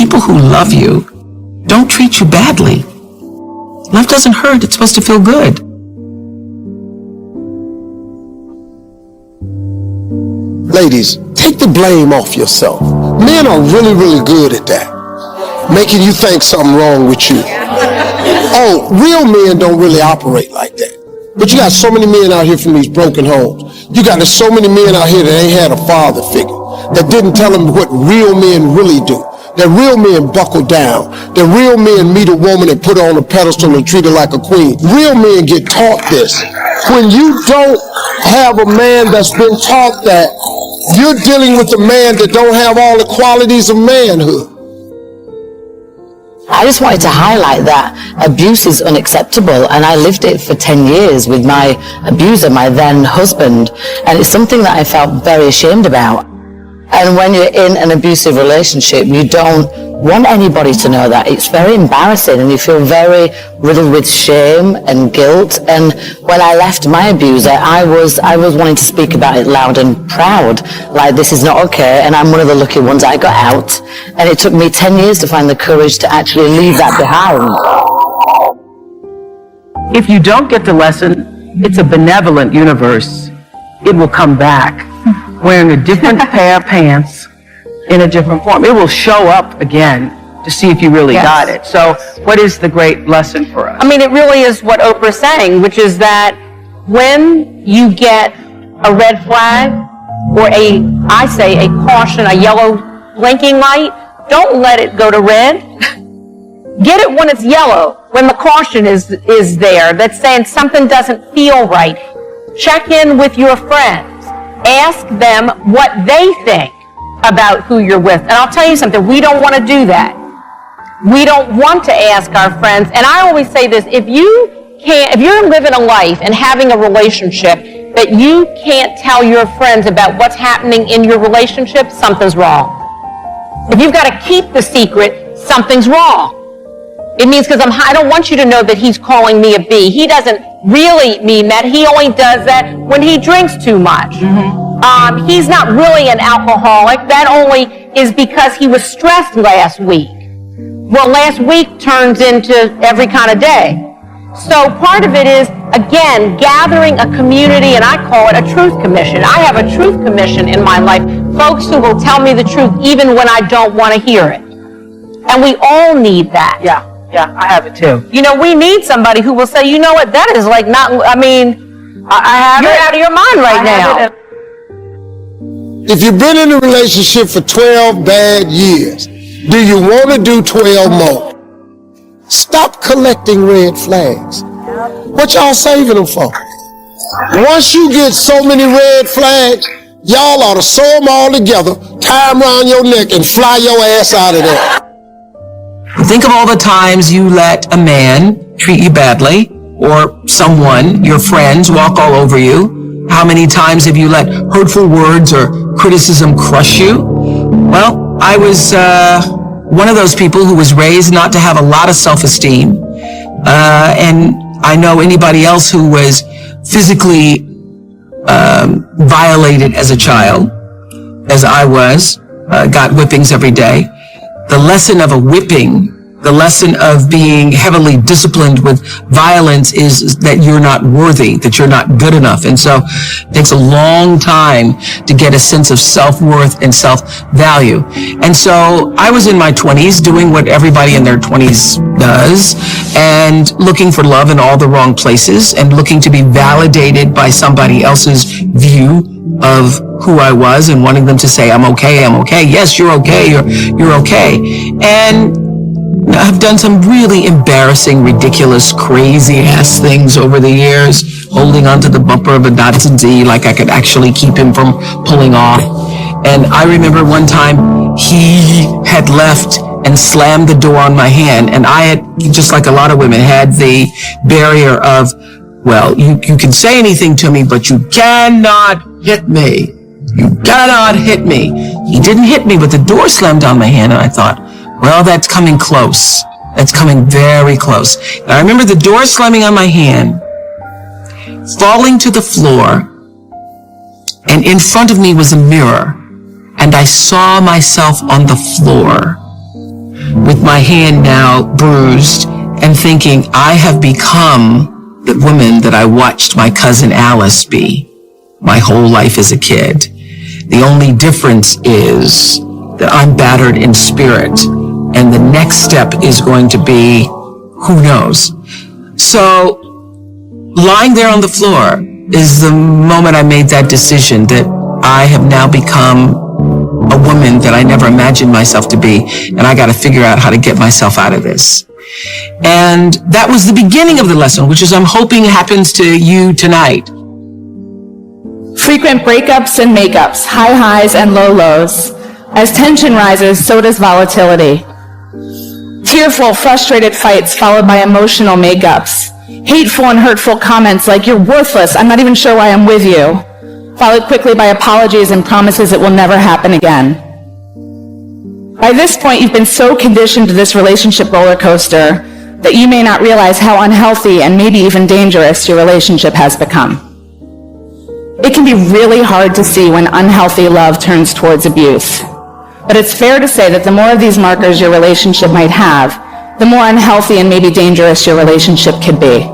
people who love you don't treat you badly. Love doesn't hurt. It's supposed to feel good. Ladies, take the blame off yourself. Men are really, really good at that. Making you think something wrong with you. Oh, real men don't really operate like that. But you got so many men out here from these broken homes. You got so many men out here that ain't had a father figure, that didn't tell them what real men really do. That real men buckle down. That real men meet a woman and put her on a pedestal and treat her like a queen. Real men get taught this. When you don't have a man that's been taught that, you're dealing with a man that don't have all the qualities of manhood. I just wanted to highlight that abuse is unacceptable, and I lived it for 10 years with my abuser, my then husband, and it's something that I felt very ashamed about. And when you're in an abusive relationship, you don't want anybody to know that. It's very embarrassing, and you feel very riddled with shame and guilt. And when I left my abuser, I was wanting to speak about it loud and proud, like this is not okay, and I'm one of the lucky ones. I got out, and it took me 10 years to find the courage to actually leave that behind. If you don't get the lesson, it's a benevolent universe. It will come back wearing a different pair of pants in a different form. It will show up again to see if you really got it. So what is the great lesson for us? I mean, it really is what Oprah's saying, which is that when you get a red flag or I say a caution, a yellow blinking light, don't let it go to red. Get it when it's yellow, when the caution is there, that's saying something doesn't feel right. Check in with your friends. Ask them what they think about who you're with. And I'll tell you something, we don't want to do that. We don't want to ask our friends. And I always say this, if you're living a life and having a relationship that you can't tell your friends about what's happening in your relationship, something's wrong. If you've got to keep the secret, something's wrong. It means because I don't want you to know that he's calling me a B. He doesn't really mean that. He only does that when he drinks too much. Mm-hmm. He's not really an alcoholic. That only is because he was stressed last week. Well, last week turns into every kind of day. So part of it is, again, gathering a community, and I call it a truth commission. I have a truth commission in my life. Folks who will tell me the truth even when I don't want to hear it. And we all need that. Yeah, I have it too. You know, we need somebody who will say, you know what, that is like not, I mean, you're out of your mind right now. If you've been in a relationship for 12 bad years, do you want to do 12 more? Stop collecting red flags. What y'all saving them for? Once you get so many red flags, y'all ought to sew them all together, tie them around your neck, and fly your ass out of there. Think of all the times you let a man treat you badly, or someone, your friends, walk all over you. How many times have you let hurtful words or criticism crush you? Well, I was one of those people who was raised not to have a lot of self-esteem. And I know anybody else who was physically violated as a child, as I was, got whippings every day. The lesson of a whipping, the lesson of being heavily disciplined with violence is that you're not worthy, that you're not good enough. And so it takes a long time to get a sense of self-worth and self-value. And so I was in my 20s doing what everybody in their 20s does and looking for love in all the wrong places and looking to be validated by somebody else's view of who I was and wanting them to say, I'm okay. Yes, you're okay. You're okay. And I've done some really embarrassing, ridiculous, crazy-ass things over the years, holding onto the bumper of a Datsun Z like I could actually keep him from pulling off. And I remember one time he had left and slammed the door on my hand, and I had, just like a lot of women, had the barrier of, well, you can say anything to me, but you cannot hit me. You cannot hit me. He didn't hit me, but the door slammed on my hand, and I thought, well, that's coming close. That's coming very close. And I remember the door slamming on my hand, falling to the floor, and in front of me was a mirror, and I saw myself on the floor. with my hand now bruised and thinking, I have become the woman that I watched my cousin Alice be my whole life as a kid. The only difference is that I'm battered in spirit, and the next step is going to be, who knows? So, lying there on the floor is the moment I made that decision that I have now become a woman that I never imagined myself to be, and I got to figure out how to get myself out of this. And that was the beginning of the lesson, which is I'm hoping happens to you tonight. Frequent breakups and makeups, high highs and low lows. As tension rises, so does volatility. Tearful, frustrated fights followed by emotional makeups. Hateful and hurtful comments like, you're worthless, I'm not even sure why I'm with you. Followed quickly by apologies and promises it will never happen again. By this point, you've been so conditioned to this relationship roller coaster that you may not realize how unhealthy and maybe even dangerous your relationship has become. It can be really hard to see when unhealthy love turns towards abuse. But it's fair to say that the more of these markers your relationship might have, the more unhealthy and maybe dangerous your relationship could be.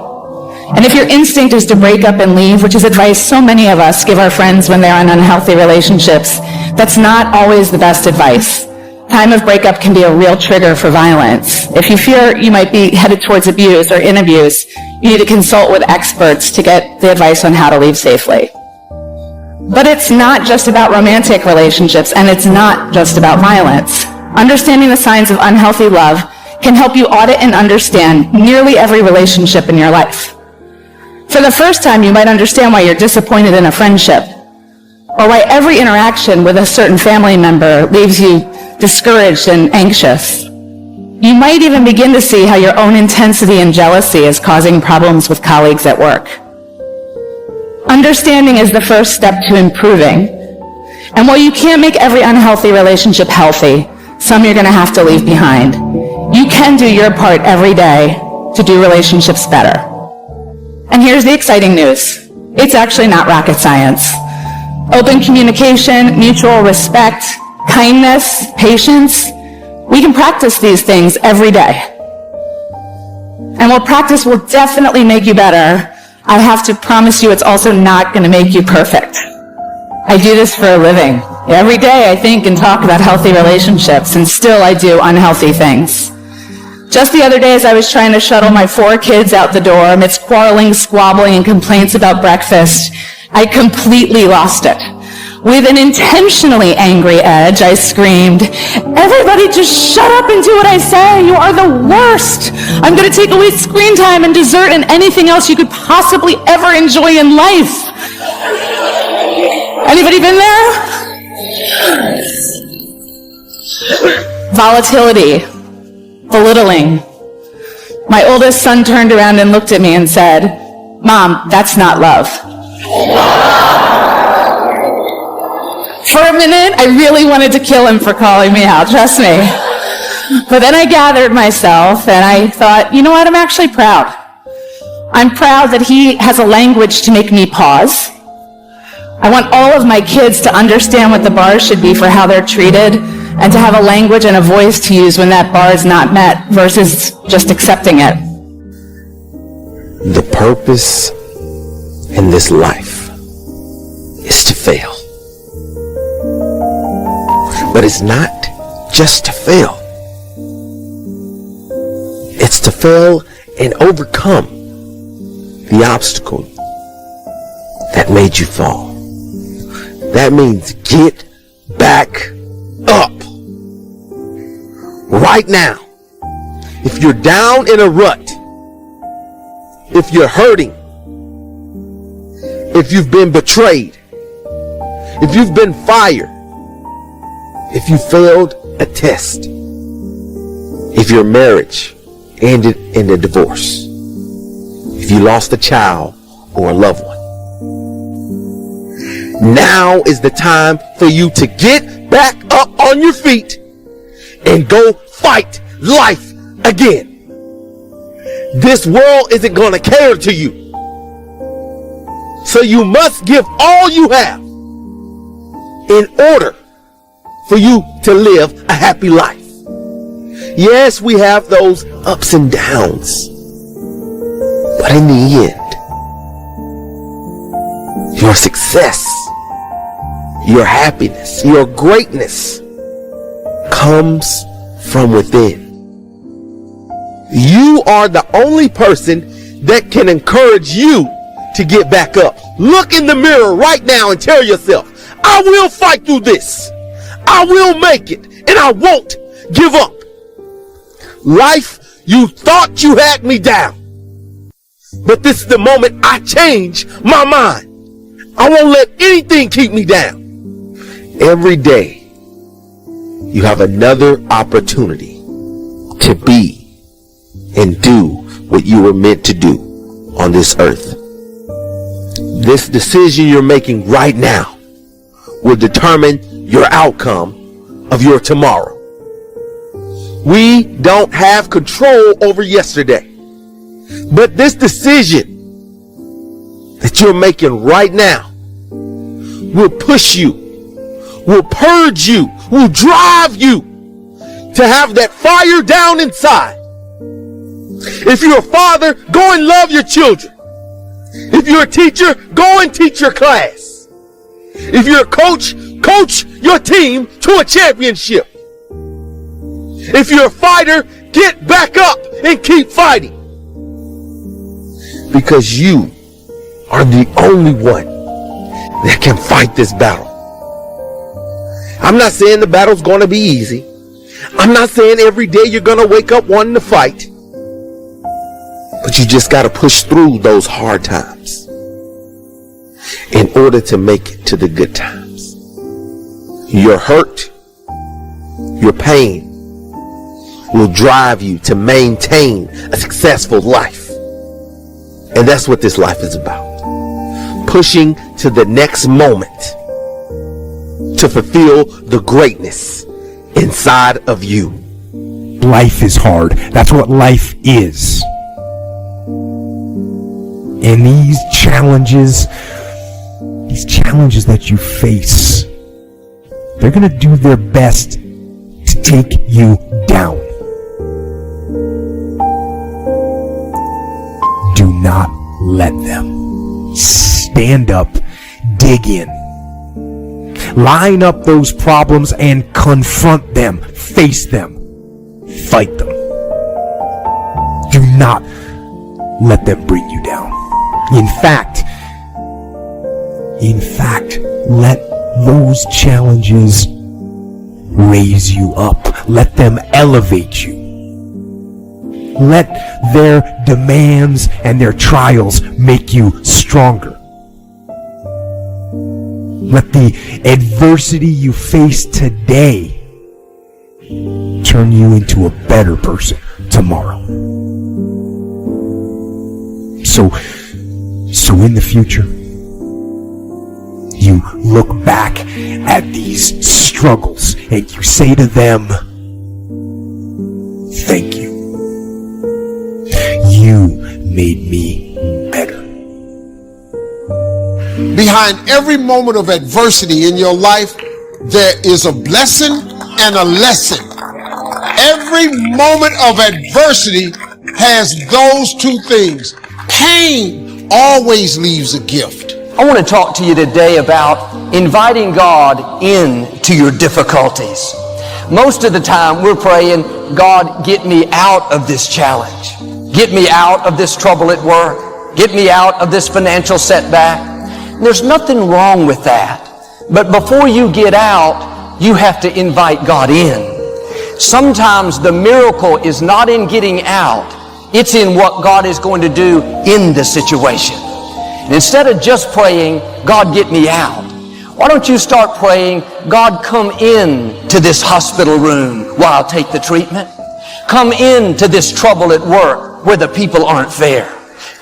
And if your instinct is to break up and leave, which is advice so many of us give our friends when they're in unhealthy relationships, that's not always the best advice. Time of breakup can be a real trigger for violence. If you fear you might be headed towards abuse or in abuse, you need to consult with experts to get the advice on how to leave safely. But it's not just about romantic relationships, and it's not just about violence. Understanding the signs of unhealthy love can help you audit and understand nearly every relationship in your life. For the first time, you might understand why you're disappointed in a friendship, or why every interaction with a certain family member leaves you discouraged and anxious. You might even begin to see how your own intensity and jealousy is causing problems with colleagues at work. Understanding is the first step to improving. And while you can't make every unhealthy relationship healthy, some you're going to have to leave behind. You can do your part every day to do relationships better. And here's the exciting news. It's actually not rocket science. Open communication, mutual respect, kindness, patience, we can practice these things every day. And while practice will definitely make you better, I have to promise you it's also not going to make you perfect. I do this for a living. Every day I think and talk about healthy relationships, and still I do unhealthy things. Just the other day, as I was trying to shuttle my 4 kids out the door amidst quarreling, squabbling, and complaints about breakfast, I completely lost it. With an intentionally angry edge, I screamed, "Everybody just shut up and do what I say. You are the worst. I'm going to take away screen time and dessert and anything else you could possibly ever enjoy in life." Anybody been there? Volatility, belittling. My oldest son turned around and looked at me and said, "Mom, that's not love." For a minute, I really wanted to kill him for calling me out, trust me. But then I gathered myself and I thought, you know what, I'm actually proud. I'm proud that he has a language to make me pause. I want all of my kids to understand what the bar should be for how they're treated, and to have a language and a voice to use when that bar is not met versus just accepting it. The purpose in this life is to fail. But it's not just to fail. It's to fail and overcome the obstacle that made you fall. That means get back up. Right now. If you're down in a rut, if you're hurting, if you've been betrayed, if you've been fired, if you failed a test, if your marriage ended in a divorce, if you lost a child or a loved one, now is the time for you to get back up on your feet and go fight life again. This world isn't going to cater to you. So you must give all you have in order for you to live a happy life. Yes, we have those ups and downs. But in the end, your success, your happiness, your greatness comes from within. You are the only person that can encourage you to get back up. Look in the mirror right now and tell yourself, I will fight through this. I will make it, and I won't give up. Life, you thought you had me down. But this is the moment I change my mind. I won't let anything keep me down. Every day, you have another opportunity to be and do what you were meant to do on this earth. This decision you're making right now will determine your outcome of your tomorrow. We don't have control over yesterday, but this decision that you're making right now will push you, will purge you, will drive you to have that fire down inside. If you're a father, go and love your children. If you're a teacher, go and teach your class. If you're a coach, coach your team to a championship. If you're a fighter, get back up and keep fighting. Because you are the only one that can fight this battle. I'm not saying the battle's going to be easy. I'm not saying every day you're going to wake up wanting to fight. But you just got to push through those hard times in order to make it to the good times. Your hurt, your pain will drive you to maintain a successful life. And that's what this life is about. Pushing to the next moment to fulfill the greatness inside of you. Life is hard. That's what life is. And these challenges that you face, they're going to do their best to take you down. Do not let them. Stand up, dig in. Line up those problems and confront them. Face them. Fight them. Do not let them bring you down. In fact, let those challenges raise you up. Let them elevate you. Let their demands and their trials make you stronger. Let the adversity you face today turn you into a better person tomorrow. So in the future, you look back at these struggles and you say to them, thank you. You made me better. Behind every moment of adversity in your life, there is a blessing and a lesson. Every moment of adversity has those two things. Pain always leaves a gift. I want to talk to you today about inviting God into your difficulties. Most of the time we're praying, God, get me out of this challenge. Get me out of this trouble at work. Get me out of this financial setback. There's nothing wrong with that. But before you get out, you have to invite God in. Sometimes the miracle is not in getting out. It's in what God is going to do in the situation. And instead of just praying, God, get me out, why don't you start praying, God, come in to this hospital room while I take the treatment. Come into this trouble at work where the people aren't fair.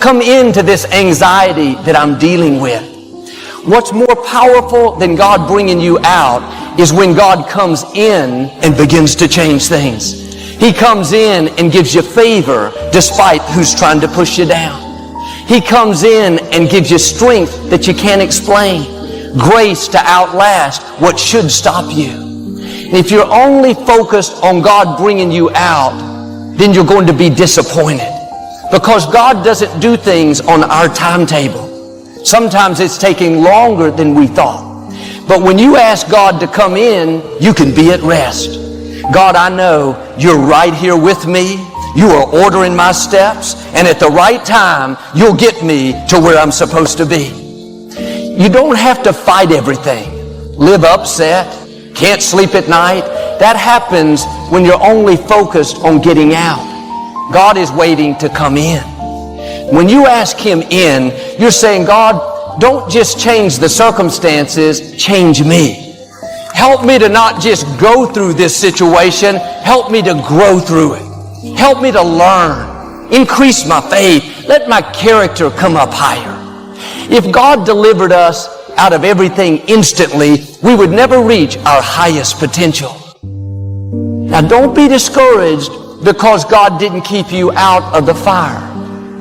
Come into this anxiety that I'm dealing with. What's more powerful than God bringing you out is when God comes in and begins to change things. He comes in and gives you favor despite who's trying to push you down. He comes in and gives you strength that you can't explain. Grace to outlast what should stop you. If you're only focused on God bringing you out, then you're going to be disappointed. Because God doesn't do things on our timetable. Sometimes it's taking longer than we thought. But when you ask God to come in, you can be at rest. God, I know you're right here with me. You are ordering my steps, and at the right time, you'll get me to where I'm supposed to be. You don't have to fight everything. Live upset, can't sleep at night. That happens when you're only focused on getting out. God is waiting to come in. When you ask Him in, you're saying, God, don't just change the circumstances, change me. Help me to not just go through this situation, help me to grow through it. Help me to learn. Increase my faith. Let my character come up higher. If God delivered us out of everything instantly, we would never reach our highest potential. Now don't be discouraged because God didn't keep you out of the fire.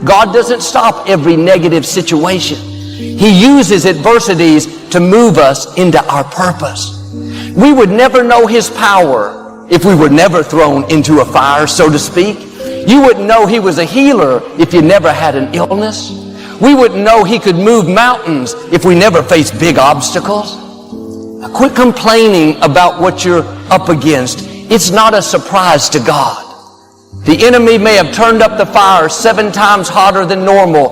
God doesn't stop every negative situation. He uses adversities to move us into our purpose. We would never know His power if we were never thrown into a fire, so to speak. You wouldn't know He was a healer if you never had an illness. We wouldn't know He could move mountains if we never faced big obstacles. Now quit complaining about what you're up against. It's not a surprise to God. The enemy may have turned up the fire 7 times hotter than normal.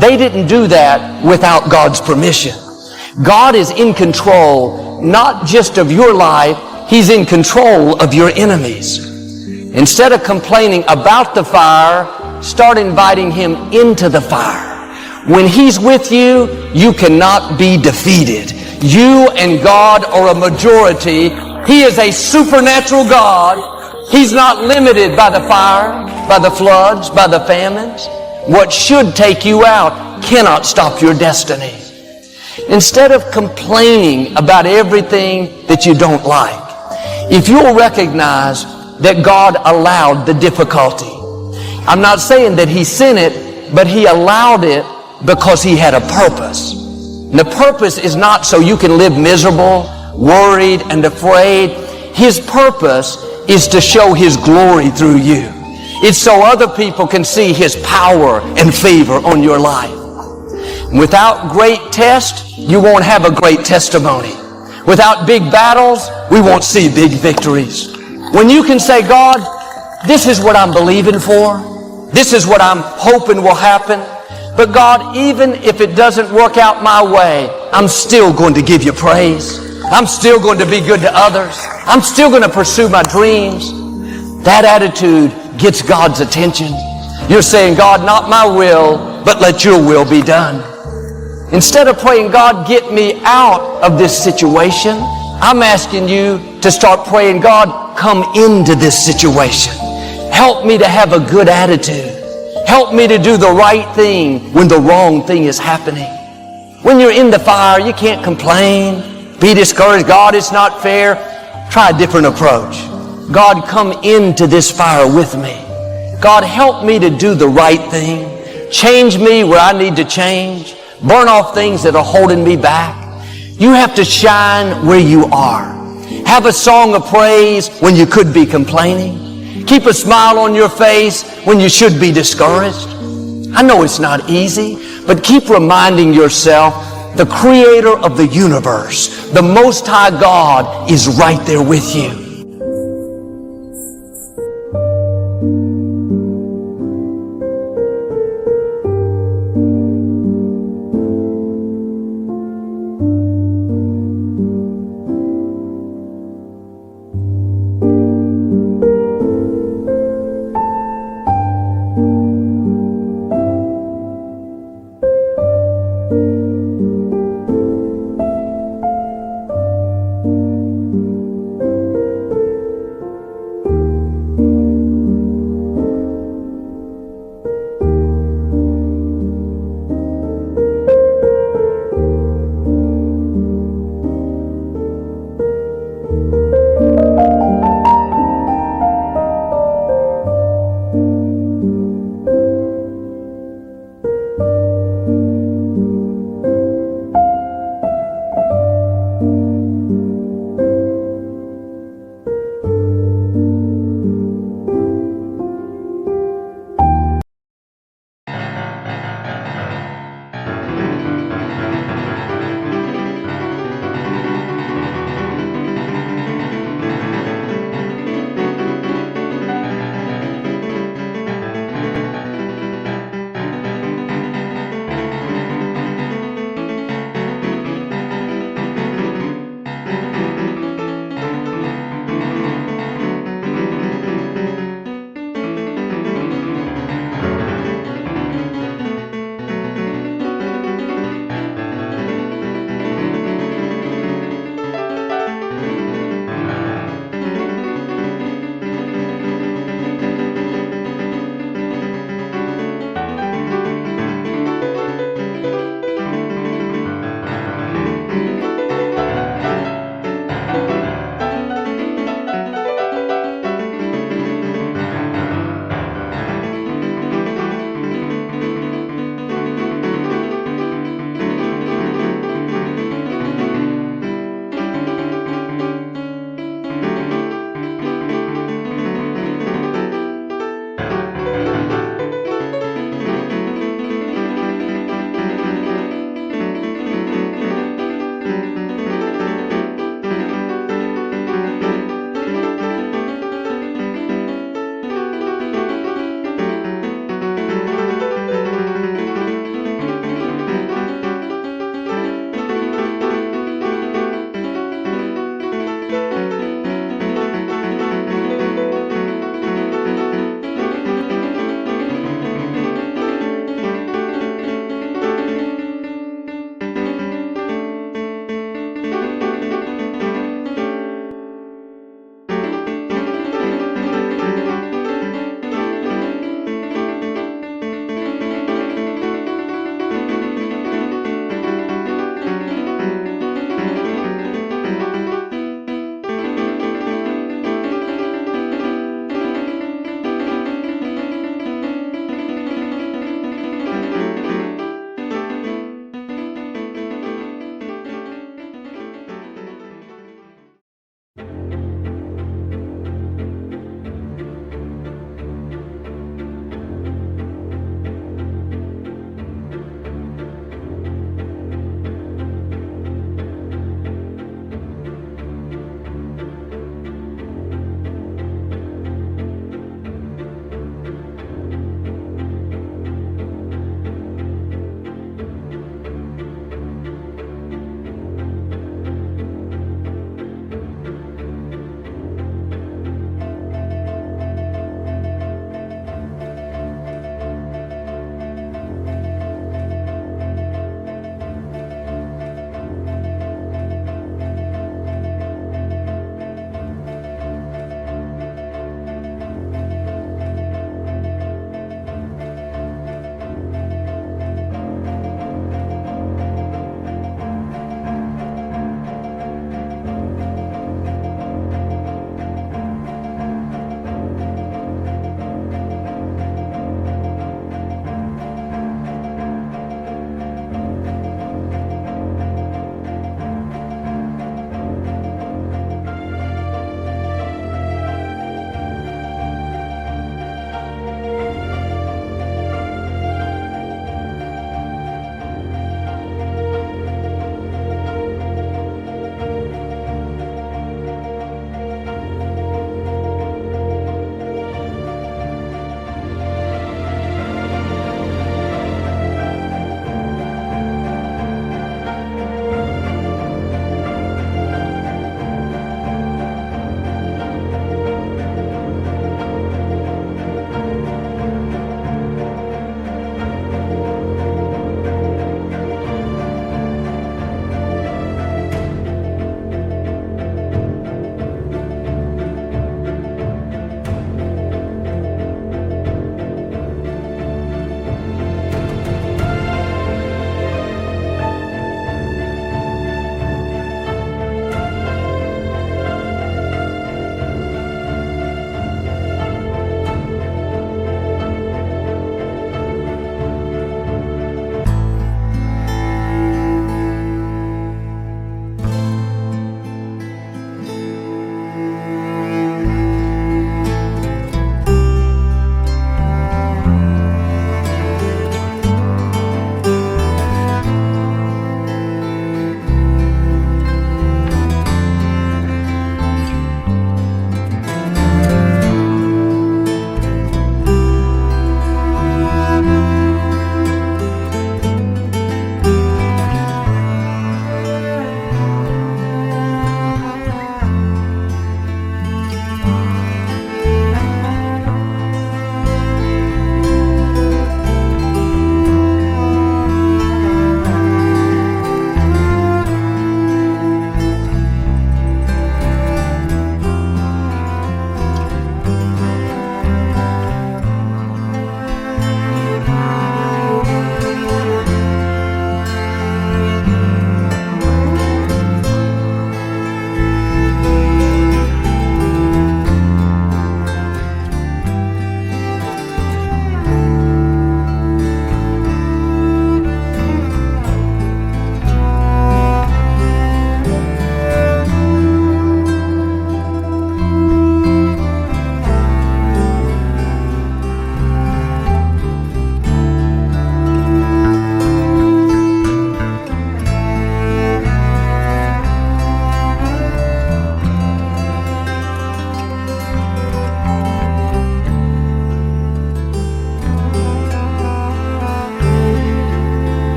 They didn't do that without God's permission. God is in control, not just of your life, He's in control of your enemies. Instead of complaining about the fire, start inviting Him into the fire. When He's with you, you cannot be defeated. You and God are a majority. He is a supernatural God. He's not limited by the fire, by the floods, by the famines. What should take you out cannot stop your destiny. Instead of complaining about everything that you don't like, if you'll recognize that God allowed the difficulty. I'm not saying that He sent it, but He allowed it because He had a purpose. And the purpose is not so you can live miserable, worried, and afraid. His purpose is to show His glory through you. It's so other people can see His power and favor on your life. Without great test, you won't have a great testimony. Without big battles, we won't see big victories. When you can say, God, this is what I'm believing for. This is what I'm hoping will happen. But God, even if it doesn't work out my way, I'm still going to give you praise. I'm still going to be good to others. I'm still going to pursue my dreams. That attitude gets God's attention. You're saying, God, not my will, but let your will be done. Instead of praying, God, get me out of this situation, I'm asking you to start praying, God, come into this situation. Help me to have a good attitude. Help me to do the right thing when the wrong thing is happening. When you're in the fire, you can't complain, be discouraged. God, it's not fair. Try a different approach. God, come into this fire with me. God, help me to do the right thing. Change me where I need to change. Burn off things that are holding me back. You have to shine where you are. Have a song of praise when you could be complaining. Keep a smile on your face when you should be discouraged. I know it's not easy, but keep reminding yourself the Creator of the universe, the Most High God, is right there with you.